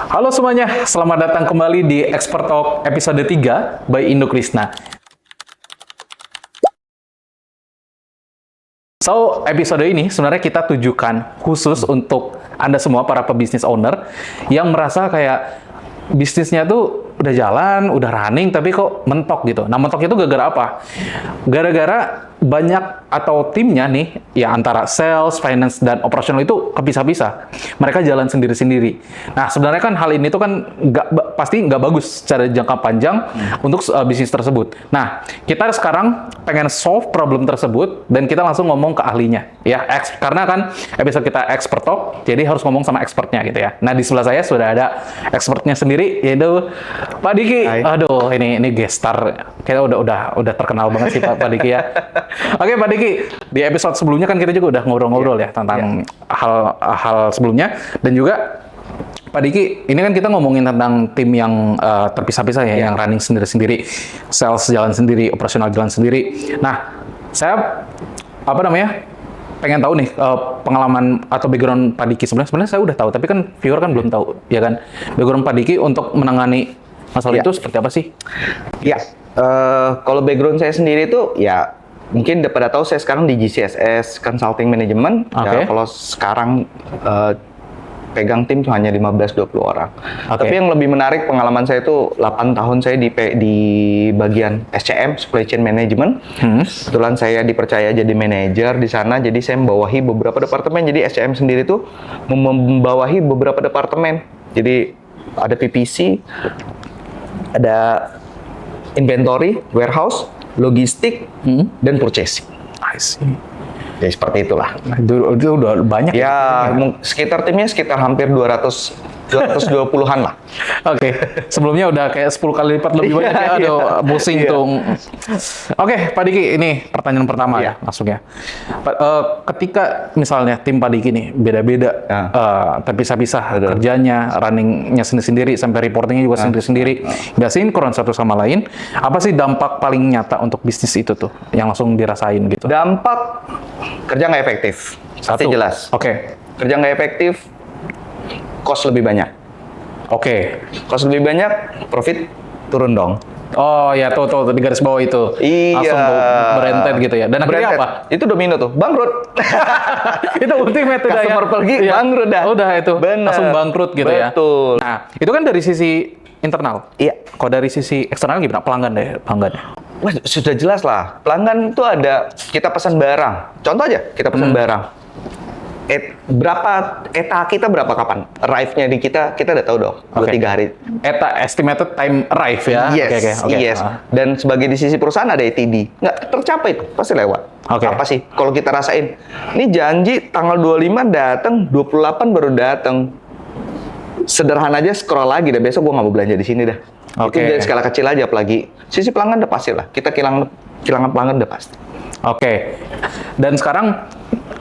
Halo semuanya, selamat datang kembali di Expert Talk episode 3 by Indo Krisna. So, episode ini sebenarnya kita tujukan khusus untuk Anda semua para pebisnis owner yang merasa kayak bisnisnya tuh udah jalan, udah running, tapi kok mentok gitu. Nah, mentok itu gara-gara apa? Gara-gara banyak atau timnya nih, ya antara sales, finance, dan operasional itu kepisah-pisah. Mereka jalan sendiri-sendiri. Nah, sebenarnya kan hal ini tuh kan pasti nggak bagus secara jangka panjang untuk bisnis tersebut. Nah, kita sekarang pengen solve problem tersebut, dan kita langsung ngomong ke ahlinya. Ya, karena kan episode kita expert talk, jadi harus ngomong sama expertnya gitu ya. Nah, di sebelah saya sudah ada expertnya sendiri, yaitu Pak Diki. Hai. Aduh, ini guest star. Kayaknya udah terkenal banget sih Pak Diki ya. Oke Pak Diki, di episode sebelumnya kan kita juga udah ngobrol-ngobrol ya tentang hal sebelumnya, dan juga Pak Diki, ini kan kita ngomongin tentang tim yang terpisah-pisah ya, yang running sendiri-sendiri, sales jalan sendiri, operasional jalan sendiri. Nah, saya pengen tahu nih pengalaman atau background Pak Diki. Sebenarnya saya udah tahu, tapi kan viewer kan belum tahu, ya kan? Background Pak Diki untuk menangani masalah itu seperti apa sih? Ya, kalau background saya sendiri itu ya mungkin udah pada tahu saya sekarang di GCSS Consulting Management. Oke. Ya, kalau sekarang pegang tim tuh hanya 15-20 orang. Oke. Tapi yang lebih menarik pengalaman saya itu 8 tahun saya di bagian SCM, Supply Chain Management. Kebetulan saya dipercaya jadi manajer di sana, jadi saya membawahi beberapa departemen. Jadi SCM sendiri tuh membawahi beberapa departemen. Jadi ada PPC, ada inventory, warehouse, logistik, dan purchasing. I see. Ya seperti itulah. Nah, itu udah banyak Ya, sekitar timnya sekitar hampir 220-an lah. Oke, sebelumnya udah kayak 10 kali lipat lebih banyak ya. Aduh, pusing Iya. tuh. Oke, Pak Diki, ini pertanyaan pertama ya, Iya. langsung ya. Ketika misalnya tim Pak Diki nih beda-beda, terpisah-pisah kerjanya, runningnya sendiri-sendiri, sampai reportingnya juga sendiri-sendiri, nggak sinkron satu sama lain, apa sih dampak paling nyata untuk bisnis itu tuh, yang langsung dirasain gitu? Dampak kerja nggak efektif. Pasti Satu. jelas. Oke. Kerja nggak efektif, cost lebih banyak. Oke. Cost lebih banyak, profit turun dong. Oh ya, tuh di garis bawah itu. Iya. Langsung berentet gitu ya. Dan akhirnya Berentet. apa? Itu domino tuh, bangkrut. Itu ultimate udah ya. Customer pergi, Iya. bangkrut dah. Udah itu. Bener. Langsung bangkrut gitu ya. Betul. Nah, itu kan dari sisi internal. Iya. Kalau dari sisi eksternal gimana? Pelanggannya. Wah, sudah jelas lah. Pelanggan itu ada, kita pesan barang. Contoh aja, kita pesan barang. Berapa kita berapa kapan? Arrive-nya di kita udah tahu dong. 2-3 hari. ETA, estimated time arrive ya. Yes, Oke. yes. Dan sebagai di sisi perusahaan ada ETD. Nggak tercapai itu, pasti lewat. Oke. Apa sih? Kalau kita rasain, ini janji tanggal 25 datang, 28 baru datang. Sederhana aja, scroll lagi dah. Besok gua nggak mau belanja di sini dah. Oke. Itu dari skala kecil aja, apalagi sisi pelanggan udah pasti lah. Kita kehilangan pelanggan udah pasti. Oke. Dan sekarang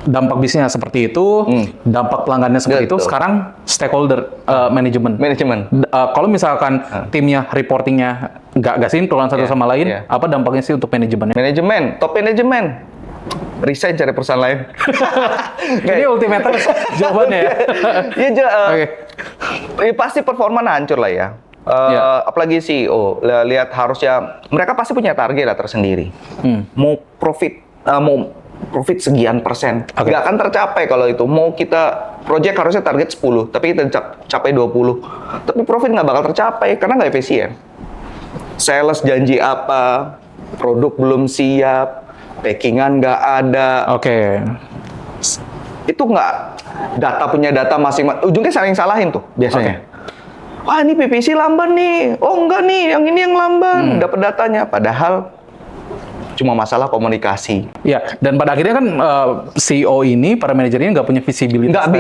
dampak bisnisnya seperti itu, dampak pelanggannya seperti itu. Betul. Sekarang stakeholder manajemen. Manajemen. Kalau misalkan timnya, reportingnya nggak sinkron satu sama lain, iya. apa dampaknya sih untuk manajemennya? Manajemen, top manajemen. Resign cari perusahaan lain. Ini ultimate jawabannya ya. Iya, Oke. pasti performa hancur lah ya. Iya. Apalagi CEO, lihat harusnya mereka pasti punya target lah tersendiri. Mau profit sekian persen, Oke. nggak akan tercapai kalau itu. Mau kita project harusnya target 10, tapi kita capai 20. Tapi profit nggak bakal tercapai karena nggak efisien. Sales janji apa, produk belum siap, packingan nggak ada. Oke. Itu nggak punya data masing-masing. Ujungnya saling salahin tuh biasanya. Wah, ini PPC lamban nih. Oh, enggak nih, yang ini yang lamban. Dapat datanya. Padahal cuma masalah komunikasi. Ya, dan pada akhirnya kan CEO ini, para manajernya nggak punya visibilitas. Nggak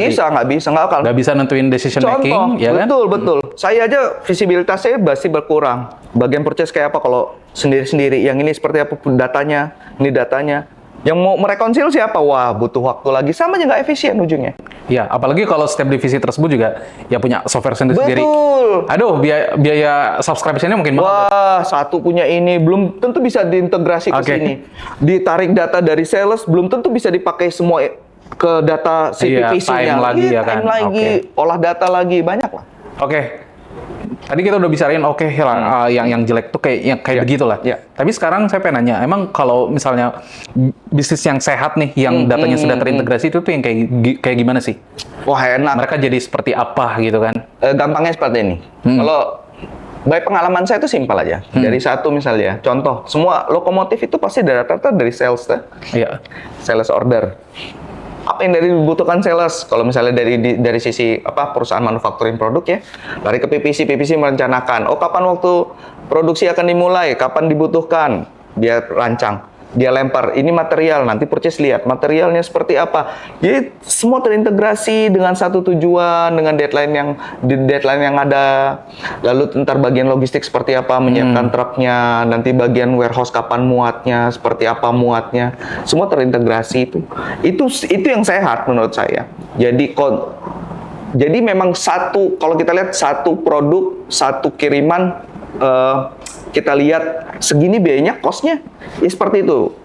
bisa, nggak akan. Nggak bisa nentuin decision Contoh, making, ya kan? betul. Saya aja visibilitas saya masih berkurang. Bagian purchase kayak apa kalau sendiri-sendiri. Yang ini seperti apa datanya, ini datanya. Yang mau merekonsil siapa? Wah, butuh waktu lagi. Sama aja nggak efisien ujungnya. Ya, apalagi kalau setiap divisi tersebut juga ya punya software sendiri. Betul. Aduh, biaya subscription-nya mungkin mahal. Wah, satu punya ini belum tentu bisa diintegrasi ke Oke. sini. Ditarik data dari sales belum tentu bisa dipakai semua ke data Iya, CPPC-nya. time lagi ya kan? Time lagi, olah data lagi, banyak lah. Oke. Tadi kita udah bicarain yang jelek tuh kayak begitulah. Iya. Tapi sekarang saya pengen nanya, emang kalau misalnya bisnis yang sehat nih, yang datanya sudah terintegrasi itu tuh yang kayak gimana sih? Wah, enak. Mereka jadi seperti apa gitu kan? Gampangnya seperti ini. Kalau by pengalaman saya itu simpel aja. Dari satu misalnya, contoh, semua lokomotif itu pasti rata-rata dari sales, Iya. sales order. Apa yang dibutuhkan sales? Kalau misalnya dari sisi perusahaan manufacturing produk ya, lari ke PPC merencanakan. Oh, kapan waktu produksi akan dimulai? Kapan dibutuhkan? Dia rancang. Dia lempar, ini material, nanti purchase lihat materialnya seperti apa. Jadi semua terintegrasi dengan satu tujuan, dengan deadline yang ada. Lalu ntar bagian logistik seperti apa, menyiapkan truknya, nanti bagian warehouse kapan muatnya, seperti apa muatnya. Semua terintegrasi itu. Itu yang sehat menurut saya. Jadi memang kalau kita lihat satu produk, satu kiriman, kita lihat segini biayanya, cost-nya, ya seperti itu.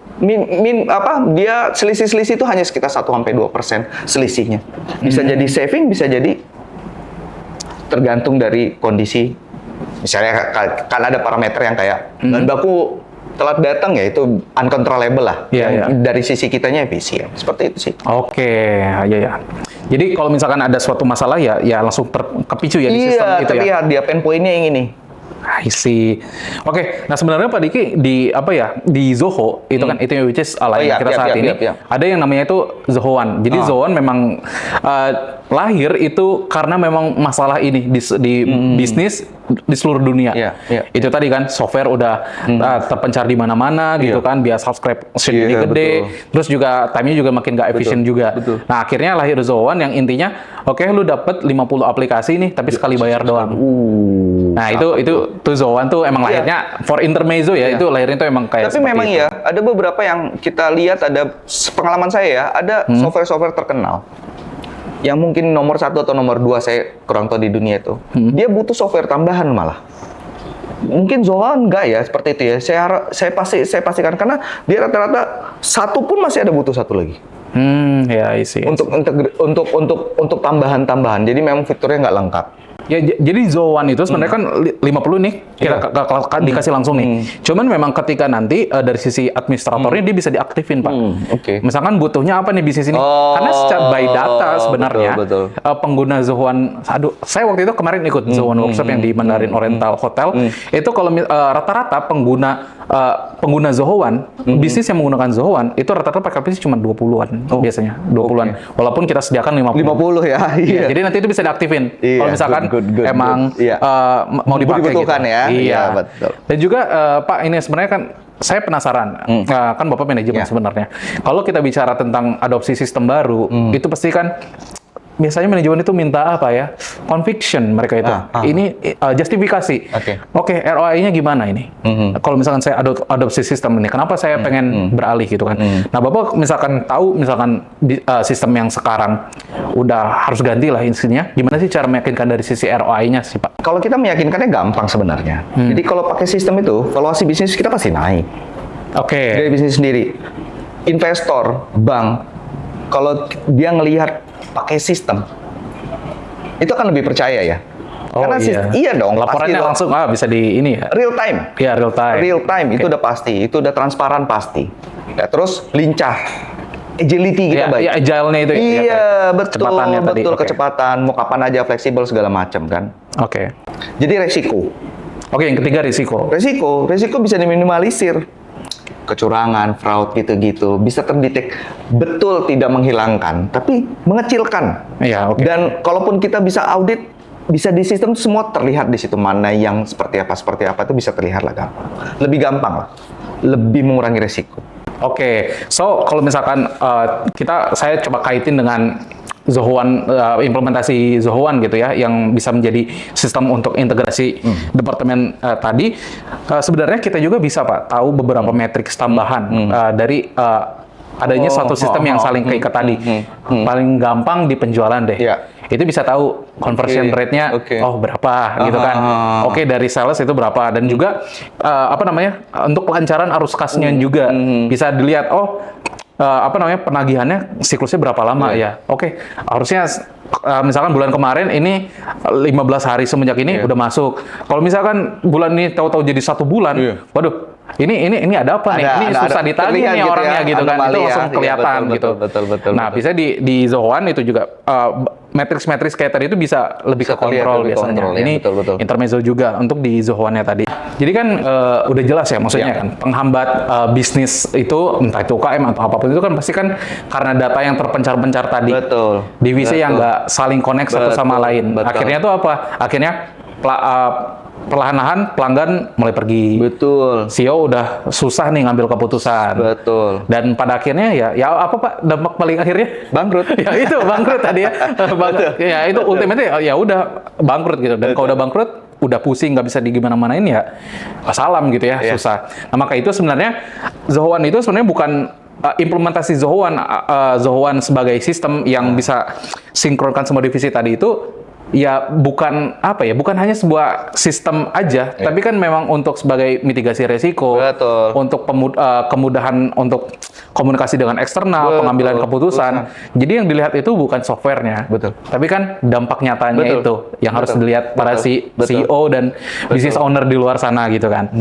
Dia selisih itu hanya sekitar 1-2% selisihnya. Bisa jadi saving, bisa jadi tergantung dari kondisi. Misalnya kan ada parameter yang kayak bahan baku telat datang, ya itu uncontrollable lah. Dari sisi kitanya efisien. Seperti itu sih. Oke, ya. Jadi kalau misalkan ada suatu masalah ya langsung kepicu ya di sistem itu ya. Terlihat dia pain point-nya yang ini. I see. Oke, nah sebenarnya Pak Diki di Zoho itu kan itu which is layanan kita saat ini ada yang namanya itu Zoho One. Jadi Zoho One memang lahir itu karena memang masalah ini di bisnis di seluruh dunia. Itu tadi kan software udah terpencar di mana-mana gitu kan, biar subscription gede, terus juga time-nya juga makin gak efisien juga. Nah, akhirnya lahir Zoho One yang intinya lu dapat 50 aplikasi nih tapi sekali bayar doang. Nah, itu Zoho One tuh emang lahirnya for intermezzo ya, itu lahirnya tuh emang kayak tapi memang itu. Ada beberapa yang kita lihat, ada pengalaman saya ya, ada software-software terkenal yang mungkin nomor 1 atau nomor 2 saya kurang tahu di dunia itu. Dia butuh software tambahan malah. Mungkin Zoho enggak ya seperti itu ya. Saya pastikan karena dia rata-rata satu pun masih ada butuh satu lagi. Ya isi. Untuk tambahan-tambahan. Jadi memang fiturnya nggak lengkap. Ya, jadi Zoho One itu sebenarnya kan 50 nih kita dikasih langsung nih. Cuman memang ketika nanti dari sisi administratornya dia bisa diaktifin, Pak. Misalkan butuhnya apa nih bisnis ini? Karena secara by data sebenarnya pengguna Zoho One, saya waktu itu kemarin ikut Zoho One workshop yang di Mandarin Oriental Hotel. Itu kalau rata-rata pengguna Zoho One, bisnis yang menggunakan Zoho One itu rata-rata pakai aplikasi cuma 20-an biasanya, 20-an. Walaupun kita sediakan 50 ya. Iya. Jadi nanti itu bisa diaktifin. Kalau misalkan emang mau dipakai gitu. Iya, betul. Dan juga Pak, ini sebenarnya kan saya penasaran, kan Bapak manajemen sebenarnya. Kalau kita bicara tentang adopsi sistem baru, itu pasti kan biasanya manajemen itu minta apa ya? Conviction mereka itu. Ini justifikasi. Oke, ROI-nya gimana ini? Kalau misalkan saya adopsi sistem ini, kenapa saya pengen beralih gitu kan? Nah, Bapak misalkan tahu sistem yang sekarang udah harus ganti lah isinya, gimana sih cara meyakinkan dari sisi ROI-nya sih, Pak? Kalau kita meyakinkannya gampang sebenarnya. Jadi kalau pakai sistem itu, valuasi bisnis kita pasti naik. Dari bisnis sendiri. Investor, bank, kalau dia ngelihat pakai sistem, itu akan lebih percaya ya. Karena iya dong, laporannya langsung bisa di ini ya. Real time. Iya, real time. Real time itu udah pasti, itu udah transparan pasti. Ya, terus lincah. Agility kita baik. Iya, agile-nya itu. Iya, betul kecepatan, mau kapan aja fleksibel segala macam kan. Jadi resiko. Yang ketiga risiko. Resiko bisa diminimalisir. Kecurangan, fraud gitu-gitu bisa terdetek, betul tidak menghilangkan, tapi mengecilkan. Dan kalaupun kita bisa audit, bisa di sistem semua terlihat di situ mana yang seperti apa itu bisa terlihat lah gampang. Lebih gampang lah, lebih mengurangi resiko. So kalau misalkan saya coba kaitin dengan Zoho One, implementasi Zoho One gitu ya, yang bisa menjadi sistem untuk integrasi departemen tadi. Sebenarnya kita juga bisa Pak tahu beberapa matriks tambahan dari adanya suatu sistem yang saling keikat tadi. Paling gampang di penjualan deh. Itu bisa tahu conversion rate-nya berapa gitu kan. Dari sales itu berapa, dan juga untuk kelancaran arus kasnya juga bisa dilihat penagihannya siklusnya berapa lama ya? Oke, harusnya misalkan bulan kemarin ini 15 hari semenjak ini udah masuk. Kalau misalkan bulan ini tahu-tahu jadi 1 bulan, waduh, ini ada apa nih? Ini susah ditagih nih gitu orangnya ya, gitu kan. Itu anomali langsung ya. kelihatan Iya, gitu. betul. Nah, bisa di Zohoan itu juga matriks-matriks kayak tadi itu bisa lebih Bisa ke kontrol lebih biasanya. kontrol, ya, Ini betul. intermezzo juga untuk di Zohoannya tadi. Jadi kan udah jelas ya maksudnya kan penghambat bisnis itu entah itu UKM atau apapun itu kan pasti kan karena data yang terpencar-pencar tadi. Betul. Divisi yang nggak saling connect satu sama lain. Betul. Akhirnya tuh apa? Akhirnya perlahan-lahan pelanggan mulai pergi. Betul. CEO udah susah nih ngambil keputusan. Betul. Dan pada akhirnya ya apa Pak dampak paling akhirnya? Bangkrut. Ya itu bangkrut tadi ya. Ya itu ultimate ya udah bangkrut gitu. Dan kalau udah bangkrut udah pusing nggak bisa digimana-manain ya salam gitu ya, susah. Nah maka itu sebenarnya Zohoan itu sebenarnya bukan implementasi Zohoan sebagai sistem yang bisa sinkronkan semua divisi tadi itu ya bukan hanya sebuah sistem aja, tapi kan memang untuk sebagai mitigasi resiko, untuk kemudahan untuk komunikasi dengan eksternal, pengambilan keputusan. Jadi yang dilihat itu bukan softwarenya, tapi kan dampak nyatanya itu yang harus dilihat para CEO dan business owner di luar sana gitu kan.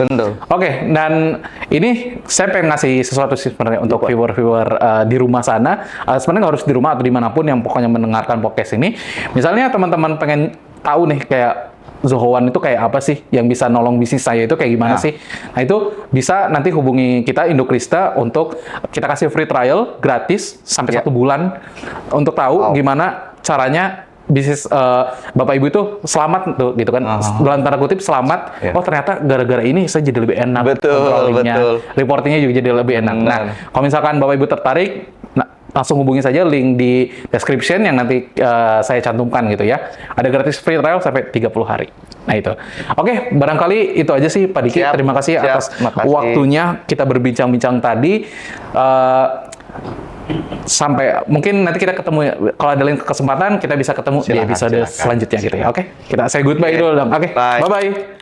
Oke, dan ini saya pengen ngasih sesuatu sih sebenarnya untuk viewer-viewer di rumah sana. Sebenarnya nggak harus di rumah atau dimanapun yang pokoknya mendengarkan podcast ini. Misalnya teman-teman pengen tahu nih kayak Zohoan itu kayak apa sih yang bisa nolong bisnis saya itu kayak gimana sih? Nah itu bisa nanti hubungi kita Indokrista untuk kita kasih free trial gratis sampai 1 bulan untuk tahu gimana caranya bisnis Bapak Ibu itu selamat tuh gitu kan. Dalam tanda kutip selamat. Oh ternyata gara-gara ini saya jadi lebih enak controllingnya, reportingnya juga jadi lebih enak. Nah kalau misalkan Bapak Ibu tertarik, langsung hubungi saja link di description yang nanti saya cantumkan gitu ya. Ada gratis free trial sampai 30 hari. Nah itu. Oke, barangkali itu aja sih Pak Diki. Terima kasih atas waktunya kita berbincang-bincang tadi. Sampai mungkin nanti kita ketemu kalau ada lain kesempatan kita bisa ketemu di episode selanjutnya gitu ya. Oke, kita say goodbye dulu dong. Oke, bye-bye.